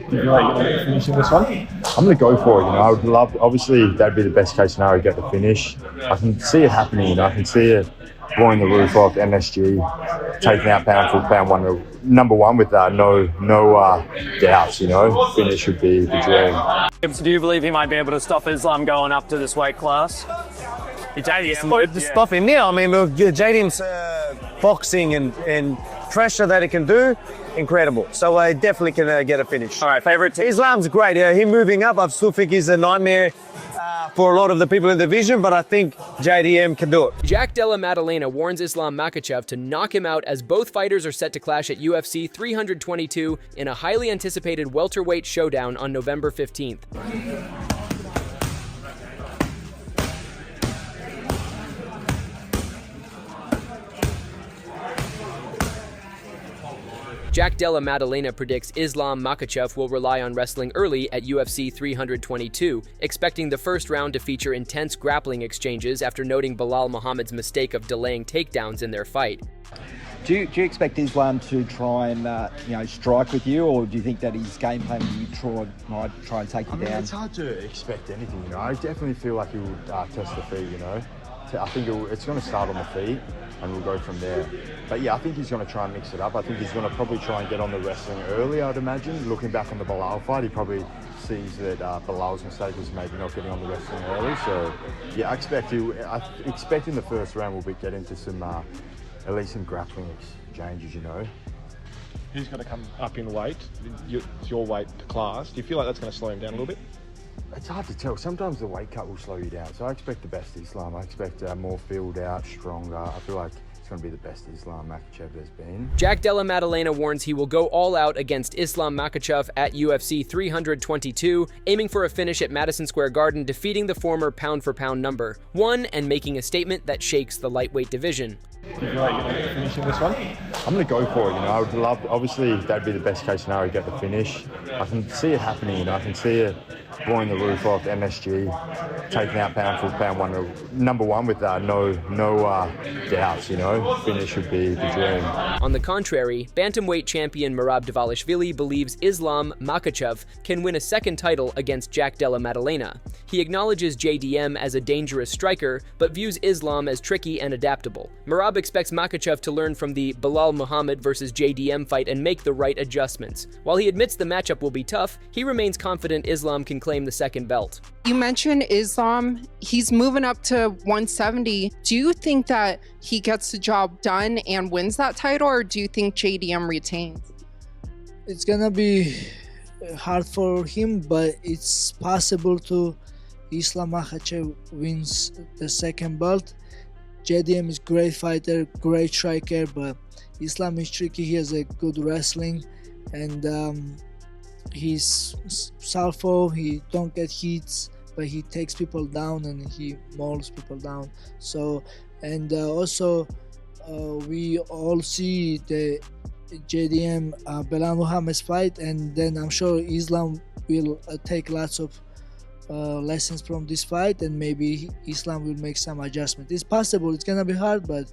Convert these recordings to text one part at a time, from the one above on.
Do you feel like you're finishing this one? I'm going to go for it. I would love, obviously, that'd be the best case scenario, get the finish. I can see it happening. I can see it blowing the roof off MSG, taking out pound for pound one, number one with no doubts. Finish would be the dream. Do you believe he might be able to stop Islam going up to this weight class? Stop him, yeah. I mean, look, JDM's boxing and pressure that he can do, incredible. So I definitely can get a finish. All right, favorite team? Islam's great. Him moving up, I still think he's a nightmare for a lot of the people in the division, but I think JDM can do it. Jack Della Maddalena warns Islam Makhachev to knock him out as both fighters are set to clash at UFC 322 in a highly anticipated welterweight showdown on November 15th. Jack Della Maddalena predicts Islam Makhachev will rely on wrestling early at UFC 322, expecting the first round to feature intense grappling exchanges after noting Belal Muhammad's mistake of delaying takedowns in their fight. Do you expect Islam to try and strike with you, or do you think that his game plan might try and take you down? It's hard to expect anything. I definitely feel like he will test the feet. I think it's going to start on the feet, and we'll go from there. But yeah, I think he's going to try and mix it up. I think he's going to probably try and get on the wrestling early, I'd imagine. Looking back on the Belal fight, he probably sees that Belal's mistake was maybe not getting on the wrestling early. So yeah, I expect in the first round we'll get into some, at least some grappling exchanges, He's going to come up in weight. It's your weight class. Do you feel like that's going to slow him down a little bit? It's hard to tell. Sometimes the weight cut will slow you down. So I expect the best Islam. I expect more filled out, stronger. I feel like it's going to be the best Islam Makhachev there's been. Jack Della Maddalena warns he will go all out against Islam Makhachev at UFC 322, aiming for a finish at Madison Square Garden, defeating the former pound-for-pound number one and making a statement that shakes the lightweight division. Do you feel like you're finishing this one? I'm going to go for it. I would love, obviously, that'd be the best case scenario, get the finish. I can see it happening. I can see it blowing the roof off MSG, taking out pound for pound one, number one with no doubts. Finish would be the dream. On the contrary, bantamweight champion Merab Dvalishvili believes Islam Makhachev can win a second title against Jack Della Maddalena. He acknowledges JDM as a dangerous striker, but views Islam as tricky and adaptable. Merab expects Makhachev to learn from the Belal Muhammad versus JDM fight and make the right adjustments. While he admits the matchup will be tough, he remains confident Islam can claim the second belt. You mentioned Islam. He's moving up to 170. Do you think that he gets the job done and wins that title, or do you think JDM retains? It's gonna be hard for him, but it's possible to Islam Makhachev wins the second belt. JDM is great fighter, great striker, but Islam is tricky. He has a good wrestling, and he's southpaw. He don't get hits, but he takes people down and he mauls people down. So, and also we all see the JDM Belal Muhammad's fight, and then I'm sure Islam will take lots of lessons from this fight, and maybe Islam will make some adjustment. It's possible. It's gonna be hard, but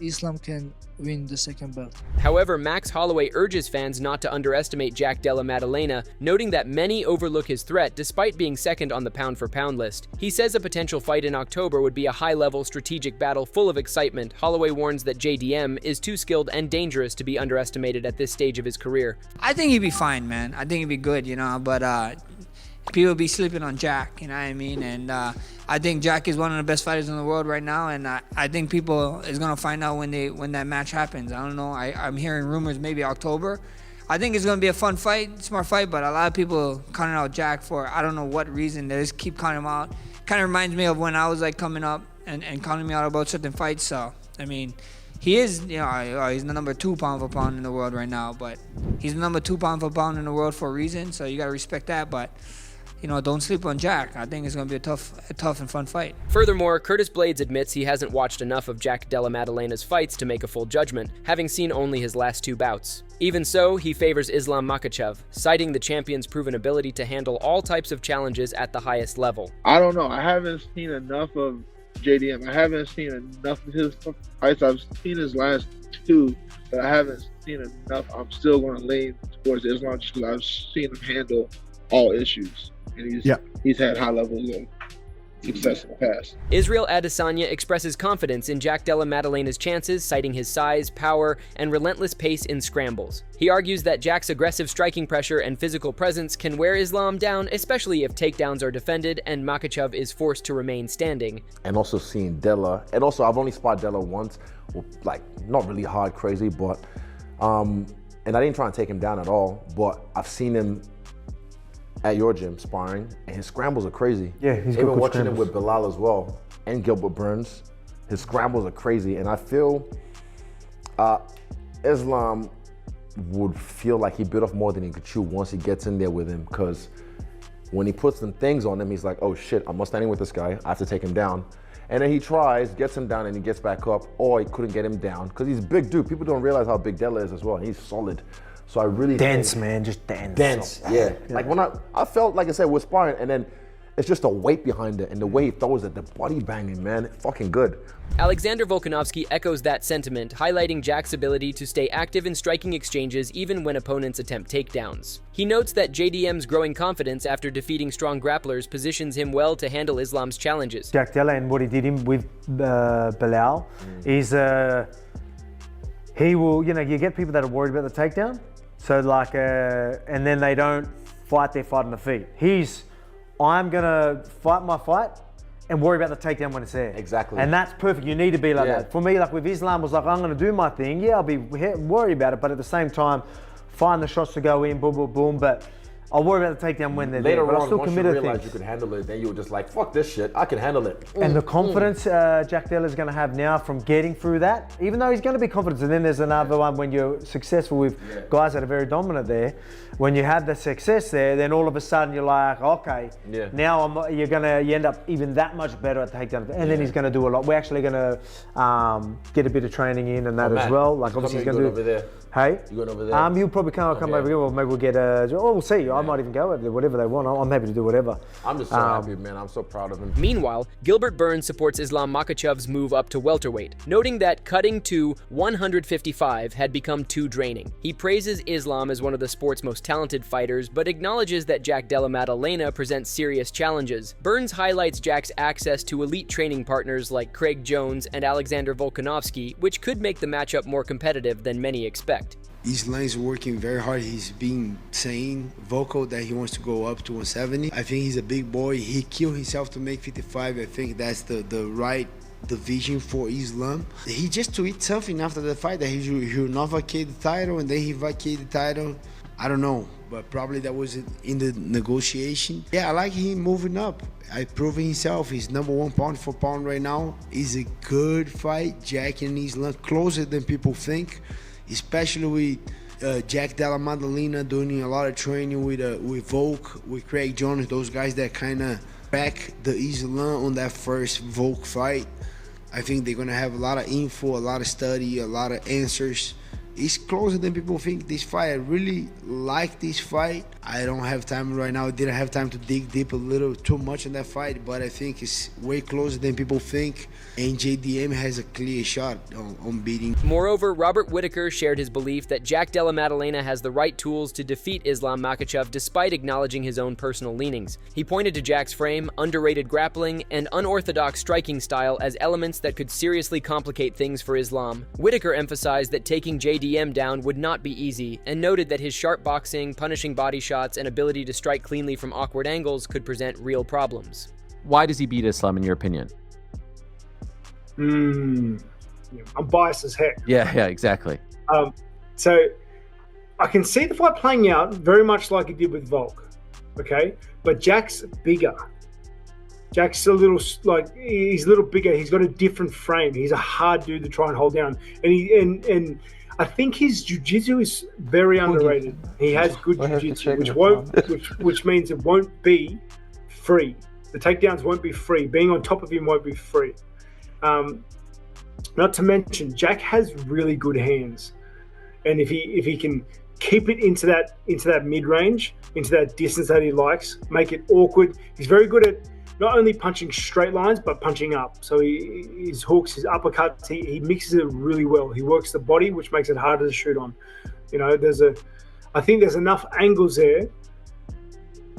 Islam can win the second belt. However, Max Holloway urges fans not to underestimate Jack Della Maddalena, noting that many overlook his threat despite being second on the pound-for-pound list. He says a potential fight in October would be a high-level strategic battle full of excitement. Holloway warns that JDM is too skilled and dangerous to be underestimated at this stage of his career. I think he'd be fine, man. I think he'd be good, but people be sleeping on Jack, you know what I mean? And I think Jack is one of the best fighters in the world right now, and I think people is gonna find out when that match happens. I don't know. I'm hearing rumors maybe October. I think it's gonna be a fun fight, smart fight, but a lot of people counting out Jack for I don't know what reason. They just keep counting him out. Kind of reminds me of when I was like coming up and counting me out about certain fights. So I mean, he is, he's the number 2 pound for pound in the world right now, but he's the number 2 pound for pound in the world for a reason. So you gotta respect that, but. Don't sleep on Jack. I think it's going to be a tough and fun fight. Furthermore, Curtis Blades admits he hasn't watched enough of Jack Della Maddalena's fights to make a full judgment, having seen only his last 2 bouts. Even so, he favors Islam Makhachev, citing the champion's proven ability to handle all types of challenges at the highest level. I don't know. I haven't seen enough of JDM. I haven't seen enough of his fights. I've seen his last two, but I haven't seen enough. I'm still going to lean towards Islam just because I've seen him handle all issues, and he's had high levels of success in the past. Israel Adesanya expresses confidence in Jack Della Maddalena's chances, citing his size, power, and relentless pace in scrambles. He argues that Jack's aggressive striking pressure and physical presence can wear Islam down, especially if takedowns are defended and Makhachev is forced to remain standing. And also seeing Della, and also I've only spotted Della once, like not really hard crazy, but and I didn't try and take him down at all, but I've seen him at your gym sparring, and his scrambles are crazy. Yeah, he's even good watching scrambles. him with Bilal as well, and Gilbert Burns. His scrambles are crazy, and I feel Islam would feel like he bit off more than he could chew once he gets in there with him, because when he puts some things on him, he's like, oh shit, I'm not standing with this guy, I have to take him down. And then he tries, gets him down, and he gets back up, or he couldn't get him down, because he's a big dude. People don't realize how big Della is as well. He's solid. So I really dense, think, man, just dense. Dense, yeah. Like when I felt, like I said, we're sparring, and then it's just a weight behind it, and the way he throws it, the body banging, man, fucking good. Alexander Volkanovski echoes that sentiment, highlighting Jack's ability to stay active in striking exchanges even when opponents attempt takedowns. He notes that JDM's growing confidence after defeating strong grapplers positions him well to handle Islam's challenges. Jack Della and what he did him with Bilal is he will, you get people that are worried about the takedown, so like, and then they don't fight their fight on the feet. I'm gonna fight my fight and worry about the takedown when it's there. Exactly. And that's perfect. You need to be like that. For me, like with Islam, was like, I'm gonna do my thing. Yeah, I'll be worried about it, but at the same time, find the shots to go in, boom, boom, boom. But I'll worry about the takedown when they're Later there. But on, I'll still once commit you to realize things. you can handle it, then you were just like, fuck this shit, I can handle it. And the confidence Jack Della is going to have now from getting through that, even though he's going to be confident. And then there's another one when you're successful with guys that are very dominant there. When you have the success there, then all of a sudden you're like, okay, now you end up even that much better at the takedown. And then he's going to do a lot. We're actually going to get a bit of training in and that as well. Like obviously he's going to do. Over there. Hey? You going over there? He'll probably come over here, or maybe we'll get we'll see. I might even go over there, whatever they want. I'm happy to do whatever. I'm just so happy, man. I'm so proud of him. Meanwhile, Gilbert Burns supports Islam Makhachev's move up to welterweight, noting that cutting to 155 had become too draining. He praises Islam as one of the sport's most talented fighters, but acknowledges that Jack Della Maddalena presents serious challenges. Burns highlights Jack's access to elite training partners like Craig Jones and Alexander Volkanovski, which could make the matchup more competitive than many expect. Islam's working very hard. He's been saying vocal that he wants to go up to 170. I think he's a big boy. He killed himself to make 55. I think that's the right division for Islam. He just tweeted something after the fight that he will not vacate the title, and then he vacated the title. I don't know, but probably that was in the negotiation. Yeah, I like him moving up. I proven himself. He's #1 pound for pound right now. It's a good fight. Jack and Islam closer than people think, especially with Jack Della Maddalena doing a lot of training with Volk, with Craig Jones, those guys that kind of back the Islam on that first Volk fight. I think they're going to have a lot of info, a lot of study, a lot of answers. It's closer than people think, this fight. I really like this fight. I don't have time right now. I didn't have time to dig deep a little too much in that fight, but I think it's way closer than people think, and JDM has a clear shot on beating. Moreover, Robert Whittaker shared his belief that Jack Della Maddalena has the right tools to defeat Islam Makhachev despite acknowledging his own personal leanings. He pointed to Jack's frame, underrated grappling, and unorthodox striking style as elements that could seriously complicate things for Islam. Whittaker emphasized that taking JDM down would not be easy, and noted that his sharp boxing, punishing body shots, and ability to strike cleanly from awkward angles could present real problems. Why does he beat Islam, in your opinion? I'm biased as heck. Yeah, exactly. So I can see the fight playing out very much like it did with Volk, okay? But Jack's bigger. Jack's he's a little bigger. He's got a different frame. He's a hard dude to try and hold down. And I think his jiu-jitsu is very underrated. He has good jiu-jitsu, which means it won't be free. The takedowns won't be free. Being on top of him won't be free. Not to mention, Jack has really good hands, and if he can keep it into that mid-range, into that distance that he likes, make it awkward. He's very good at not only punching straight lines, but punching up. So his hooks, his uppercuts, he mixes it really well. He works the body, which makes it harder to shoot on. You know, I think there's enough angles there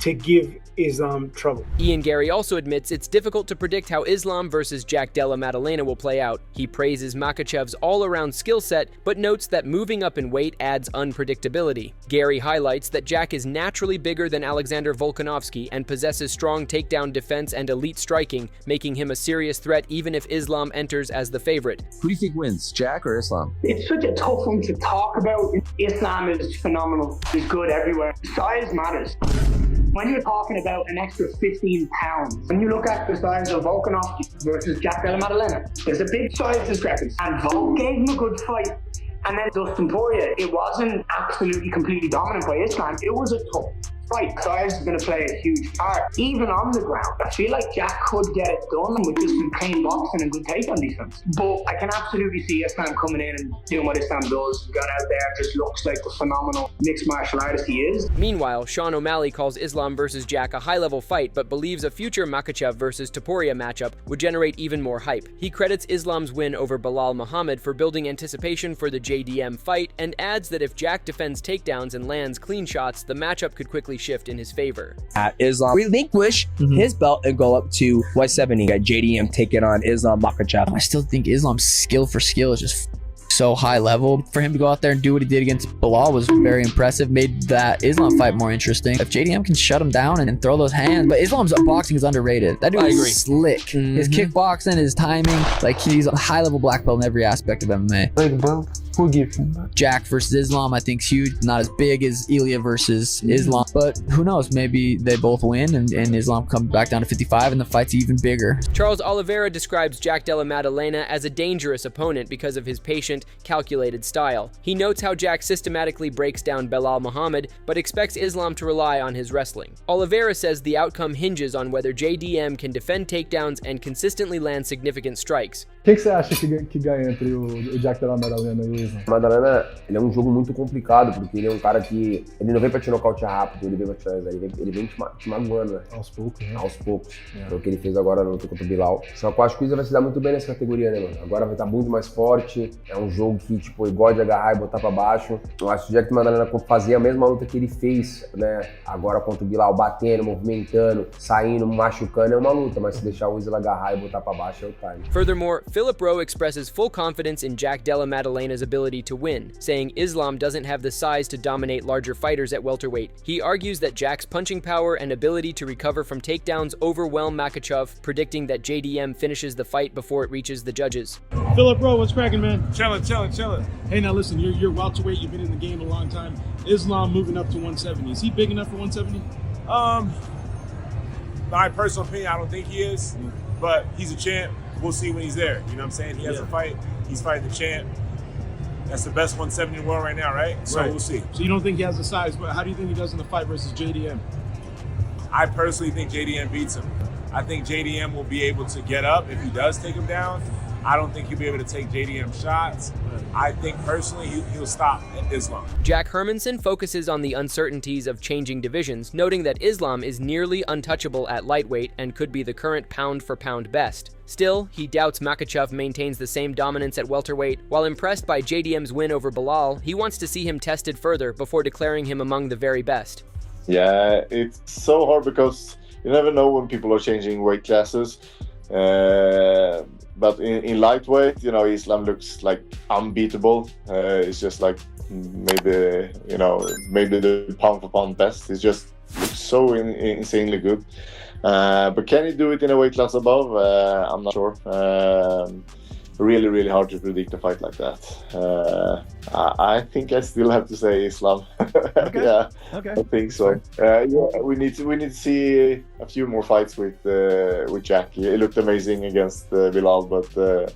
to give Islam trouble. Ian Gary also admits it's difficult to predict how Islam versus Jack Della Maddalena will play out. He praises Makhachev's all-around skill set, but notes that moving up in weight adds unpredictability. Gary highlights that Jack is naturally bigger than Alexander Volkanovski and possesses strong takedown defense and elite striking, making him a serious threat even if Islam enters as the favorite. Who do you think wins, Jack or Islam? It's such a tough one to talk about. Islam is phenomenal. He's good everywhere. Size matters. When you're talking about an extra 15 pounds, when you look at the size of Volkanovski versus Jack Della Maddalena, there's a big size discrepancy. And Volk gave him a good fight. And then Dustin Poirier, it wasn't absolutely completely dominant by Islam. It was a tough fight. Size is going to play a huge part. Even on the ground, I feel like Jack could get it done with just some clean boxing and good takedown defense. But I can absolutely see Islam coming in and doing what Islam does. Got out there, just looks like the phenomenal mixed martial artist he is. Meanwhile, Sean O'Malley calls Islam versus Jack a high-level fight, but believes a future Makhachev versus Topuria matchup would generate even more hype. He credits Islam's win over Belal Muhammad for building anticipation for the JDM fight, and adds that if Jack defends takedowns and lands clean shots, the matchup could quickly shift in his favor. Islam relinquish his belt and go up to 170. Got JDM taking on Islam Makhachev. I still think Islam's skill for skill is just so high level. For him to go out there and do what he did against Belal was very impressive, made that Islam fight more interesting. If JDM can shut him down and throw those hands, but Islam's boxing is underrated. That dude is slick. His kickboxing, his timing, like he's a high level black belt in every aspect of MMA. Who gives him that? Jack versus Islam, I think, is huge. Not as big as Ilya versus Islam, but who knows? Maybe they both win and Islam comes back down to 55 and the fight's even bigger. Charles Oliveira describes Jack Della Maddalena as a dangerous opponent because of his patient, calculated style. He notes how Jack systematically breaks down Belal Muhammad, but expects Islam to rely on his wrestling. Oliveira says the outcome hinges on whether JDM can defend takedowns and consistently land significant strikes. O que você acha que ganha entre o Jack Della Maddalena e o Islam? Maddalena, ele é um jogo muito complicado, porque ele é um cara que ele não vem pra te nocautear rápido, ele vem pra ele vem te magoando, né? Aos poucos, né? Aos poucos. É o que ele fez agora no luta contra o Bilal. Só que eu acho que o Islam vai se dar muito bem nessa categoria, né, mano? Agora vai estar muito mais forte, é um jogo que, tipo, ele gosta de agarrar e botar pra baixo. Eu acho que o Jack Maddalena fazia a mesma luta que ele fez, né? Agora contra o Bilal, batendo, movimentando, saindo, machucando, é uma luta, mas se deixar o Islam agarrar e botar pra baixo é o time. Furthermore, Philip Rowe expresses full confidence in Jack Della Maddalena's ability to win, saying Islam doesn't have the size to dominate larger fighters at welterweight. He argues that Jack's punching power and ability to recover from takedowns overwhelm Makhachev, predicting that JDM finishes the fight before it reaches the judges. Philip Rowe, what's cracking, man? Chillin'. Hey, now listen, you're welterweight, you've been in the game a long time. Islam moving up to 170. Is he big enough for 170? My personal opinion, I don't think he is, but he's a champ. We'll see when he's there. You know what I'm saying? He has a fight. He's fighting the champ. That's the best 170 in the world right now, right? So we'll see. So you don't think he has the size, but how do you think he does in the fight versus JDM? I personally think JDM beats him. I think JDM will be able to get up if he does take him down. I don't think he'll be able to take JDM shots. I think personally he'll stop at Islam. Jack Hermanson focuses on the uncertainties of changing divisions, noting that Islam is nearly untouchable at lightweight and could be the current pound-for-pound best. Still, he doubts Makhachev maintains the same dominance at welterweight. While impressed by JDM's win over Belal, he wants to see him tested further before declaring him among the very best. Yeah, it's so hard because you never know when people are changing weight classes. But in lightweight, you know, Islam looks like unbeatable. It's just like maybe the pound for pound best. It's just looks so insanely good. But can he do it in a weight class above? I'm not sure. Really, really hard to predict a fight like that. I think I still have to say Islam. Okay. Yeah, okay. I think so. Yeah, we need to see a few more fights with Jack. He looked amazing against Bilal, but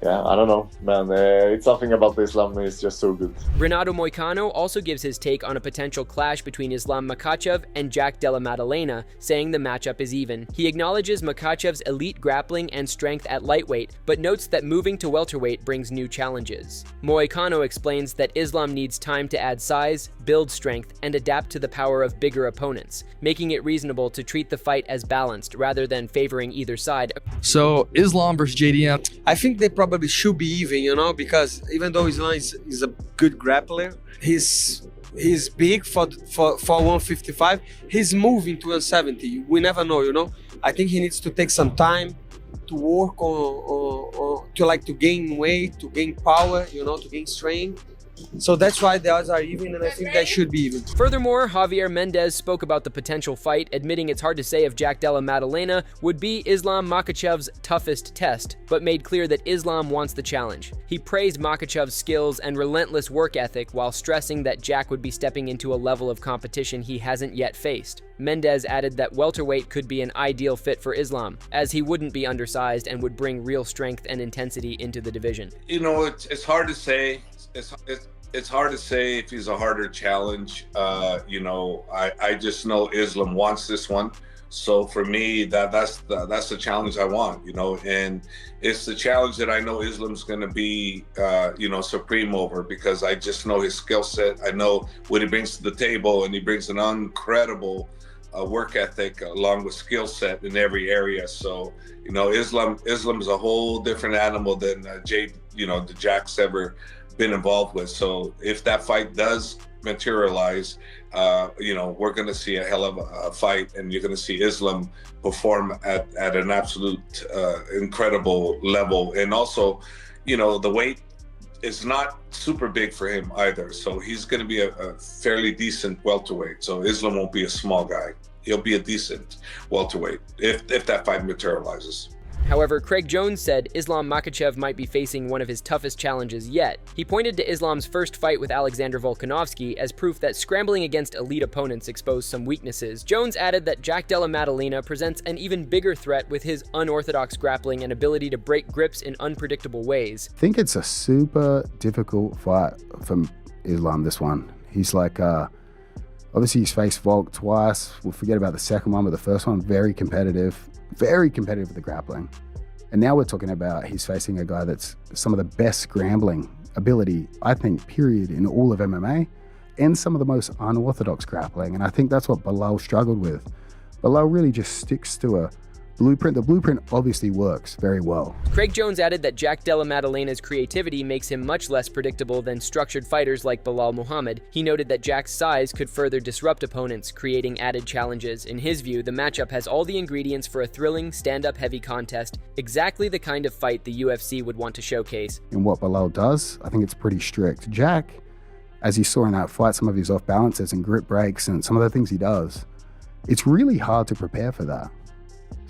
yeah, I don't know, man. It's something about Islam is just so good. Renato Moicano also gives his take on a potential clash between Islam Makhachev and Jack Della Maddalena, saying the matchup is even. He acknowledges Makhachev's elite grappling and strength at lightweight, but notes that moving to welterweight brings new challenges. Moicano explains that Islam needs time to add size, build strength, and adapt to the power of bigger opponents, making it reasonable to treat the fight as balanced rather than favoring either side. So Islam versus JDM, I think they probably should be even, you know, because even though Islam is a good grappler, he's big for 155. He's moving to 170. We never know, you know. I think he needs to take some time to work on to gain weight, to gain power, you know, to gain strength. So that's why the odds are even, and I think they should be even. Furthermore, Javier Mendez spoke about the potential fight, admitting it's hard to say if Jack Della Maddalena would be Islam Makhachev's toughest test, but made clear that Islam wants the challenge. He praised Makhachev's skills and relentless work ethic while stressing that Jack would be stepping into a level of competition he hasn't yet faced. Mendez added that welterweight could be an ideal fit for Islam, as he wouldn't be undersized and would bring real strength and intensity into the division. You know, it's hard to say. It's hard to say if he's a harder challenge. You know, I just know Islam wants this one. So for me, that's the challenge I want, you know, and it's the challenge that I know Islam's going to be, you know, supreme over, because I just know his skill set. I know what he brings to the table, and he brings an incredible work ethic along with skill set in every area. So, you know, Islam's a whole different animal than the Jack's ever been involved with. So if that fight does materialize, you know, we're going to see a hell of a fight, and you're going to see Islam perform at an absolute incredible level. And also, you know, the weight is not super big for him either. So he's going to be a fairly decent welterweight. So Islam won't be a small guy. He'll be a decent welterweight if that fight materializes. However, Craig Jones said Islam Makhachev might be facing one of his toughest challenges yet. He pointed to Islam's first fight with Alexander Volkanovski as proof that scrambling against elite opponents exposed some weaknesses. Jones added that Jack Della Maddalena presents an even bigger threat with his unorthodox grappling and ability to break grips in unpredictable ways. I think it's a super difficult fight for Islam, this one. He's like, obviously he's faced Volk twice. We'll forget about the second one, but the first one, very competitive with the grappling. And now we're talking about he's facing a guy that's some of the best scrambling ability, I think, period, in all of MMA, and some of the most unorthodox grappling. And I think that's what Belal struggled with. Belal really just sticks to a blueprint. The blueprint obviously works very well. Craig Jones added that Jack Della Maddalena's creativity makes him much less predictable than structured fighters like Belal Muhammad. He noted that Jack's size could further disrupt opponents, creating added challenges. In his view, the matchup has all the ingredients for a thrilling, stand-up heavy contest, exactly the kind of fight the UFC would want to showcase. In what Belal does, I think it's pretty strict. Jack, as you saw in that fight, some of his off balances and grip breaks and some of the things he does, it's really hard to prepare for that.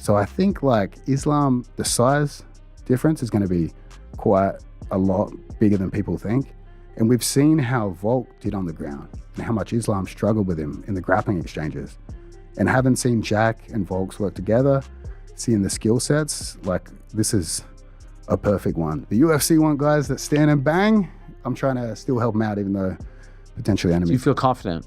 So I think like Islam, the size difference is going to be quite a lot bigger than people think. And we've seen how Volk did on the ground and how much Islam struggled with him in the grappling exchanges. And having seen Jack and Volks work together, seeing the skill sets, like this is a perfect one. The UFC want guys that stand and bang. I'm trying to still help them out, even though potentially enemies. Do you feel confident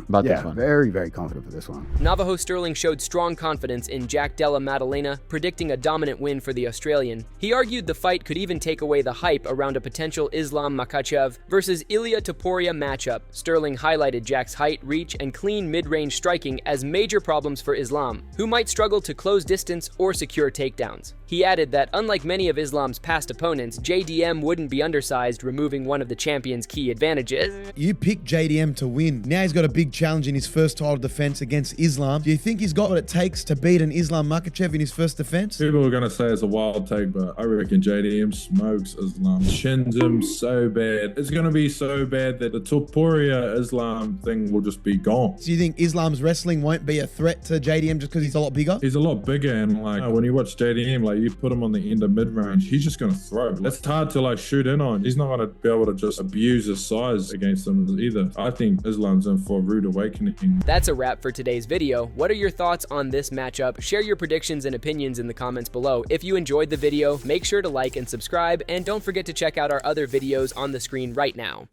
about this one? Very, very confident for this one. Navajo Sterling showed strong confidence in Jack Della Maddalena, predicting a dominant win for the Australian. He argued the fight could even take away the hype around a potential Islam Makhachev versus Ilia Topuria matchup. Sterling highlighted Jack's height, reach, and clean mid-range striking as major problems for Islam, who might struggle to close distance or secure takedowns. He added that unlike many of Islam's past opponents, JDM wouldn't be undersized, removing one of the champion's key advantages. You picked JDM to win. Now he's got a big challenge in his first title defense against Islam. Do you think he's got what it takes to beat an Islam Makhachev in his first defense? People are going to say it's a wild take, but I reckon JDM smokes Islam. Shins him so bad. It's going to be so bad that the Topuria Islam thing will just be gone. Do you think Islam's wrestling won't be a threat to JDM just because he's a lot bigger? He's a lot bigger, and like when you watch JDM, like you put him on the end of mid-range, he's just going to throw. That's hard to like shoot in on. He's not going to be able to just abuse his size against him either. I think Islam's in for a rude awakening. That's a wrap for today's video. What are your thoughts on this matchup? Share your predictions and opinions in the comments below. If you enjoyed the video, make sure to like and subscribe, and don't forget to check out our other videos on the screen right now.